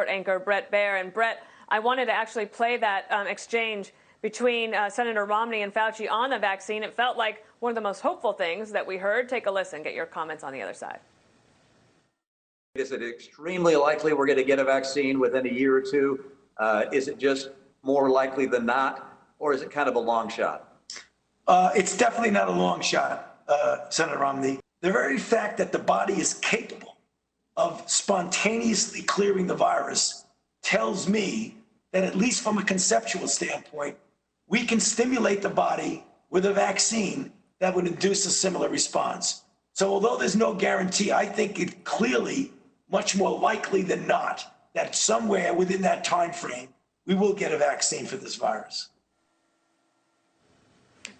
Anchor Bret Baier. And Bret, I wanted to actually play that exchange between Senator Romney and Fauci on the vaccine. It felt like one of the most hopeful things that we heard. Take a listen, get your comments on the other side. Is it extremely likely we're going to get a vaccine within a year or two? Is it just more likely than not, or is it kind of a long shot? It's definitely not a long shot, Senator Romney. The very fact that the body is capable of spontaneously clearing the virus tells me that, at least from a conceptual standpoint, we can stimulate the body with a vaccine that would induce a similar response. So although there's no guarantee, I think it clearly much more likely than not that somewhere within that time frame, we will get a vaccine for this virus.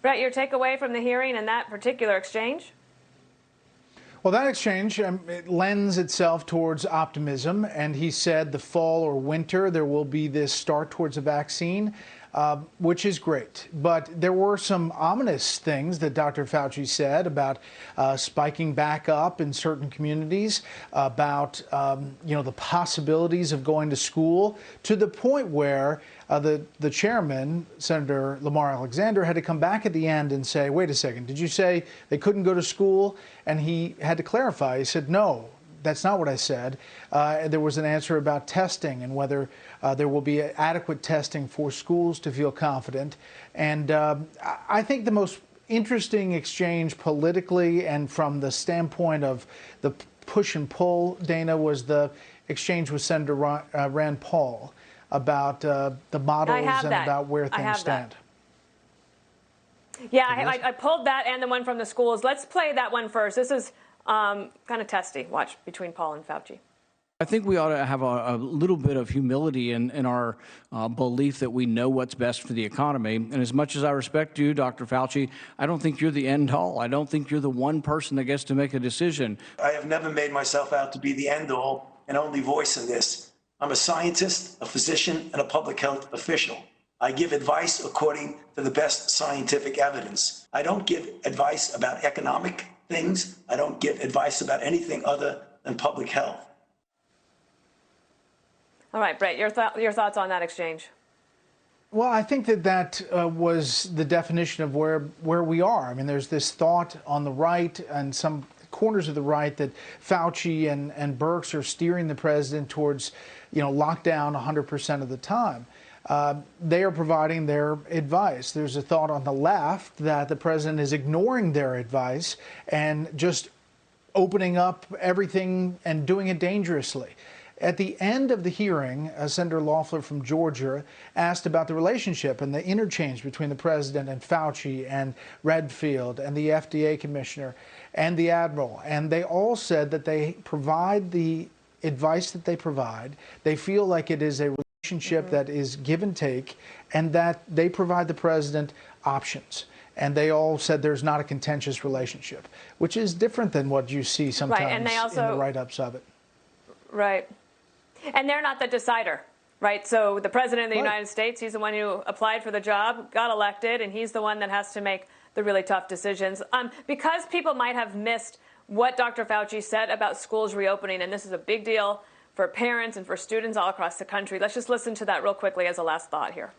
Bret, your takeaway from the hearing and that particular exchange? Well, that exchange it lends itself towards optimism, and he said the fall or winter there will be this start towards a vaccine, which is great. But there were some ominous things that Dr. Fauci said about spiking back up in certain communities, about the possibilities of going to school, to the point where the chairman, Senator Lamar Alexander, had to come back at the end and say, wait a second, did you say they couldn't go to school? And he had to clarify. He said, no, that's not what I said. There was an answer about testing and whether there will be adequate testing for schools to feel confident. And I think the most interesting exchange politically and from the standpoint of the push and pull, Dana, was the exchange with Senator Rand Paul about the models and about where things stand. Yeah, I pulled that and the one from the schools. Let's play that one first. This is kind of testy. Watch, between Paul and Fauci. I think we ought to have a little bit of humility in our belief that we know what's best for the economy. And as much as I respect you, Dr. Fauci, I don't think you're the end all. I don't think you're the one person that gets to make a decision. I have never made myself out to be the end all and only voice in this. I'm a scientist, a physician, and a public health official. I give advice according to the best scientific evidence. I don't give advice about economic things. I don't give advice about anything other than public health. All right, Bret, your thoughts on that exchange? Well, I think that was the definition of where we are. I mean, there's this thought on the right and some corners of the right that Fauci and Birx are steering the president towards, lockdown 100% of the time. They are providing their advice. There's a thought on the left that the president is ignoring their advice and just opening up everything and doing it dangerously. At the end of the hearing, Senator Loeffler from Georgia asked about the relationship and the interchange between the president and Fauci and Redfield and the FDA commissioner and the admiral. And they all said that they provide the advice that they provide. They feel like it is a relationship that is give and take, and that they provide the president options. And they all said there's not a contentious relationship, which is different than what you see sometimes in the write-ups of it. Right. And they're not the decider, right? So the president of the United States, he's the one who applied for the job, got elected, and he's the one that has to make the really tough decisions. Because people might have missed what Dr. Fauci said about schools reopening, and this is a big deal for parents and for students all across the country. Let's just listen to that real quickly as a last thought here.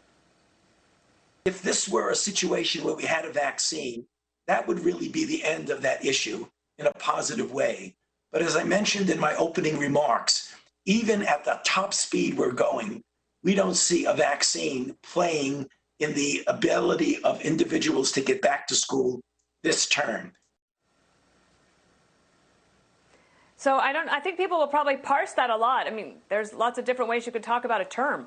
If this were a situation where we had a vaccine, that would really be the end of that issue in a positive way. But as I mentioned in my opening remarks, even at the top speed we're going, we don't see a vaccine playing in the ability of individuals to get back to school this term. So I think people will probably parse that a lot. I mean, there's lots of different ways you could talk about a term.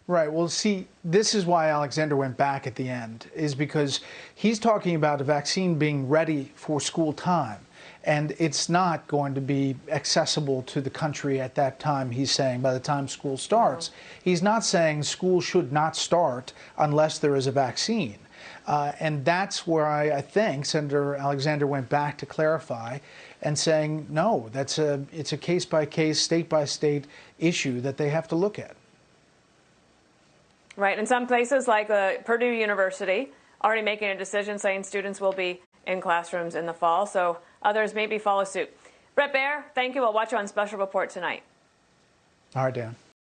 Right. Well, see, this is why Alexander went back at the end, is because he's talking about a vaccine being ready for school time. And it's not going to be accessible to the country at that time, he's saying, by the time school starts. He's not saying school should not start unless there is a vaccine. And that's where I think Senator Alexander went back to clarify and saying, no, it's a case-by-case, state-by-state issue that they have to look at. Right. In some places like Purdue University, already making a decision saying students will be in classrooms in the fall. So others maybe follow suit. Bret Baier, thank you. We'll watch you on Special Report tonight. All right, Dan.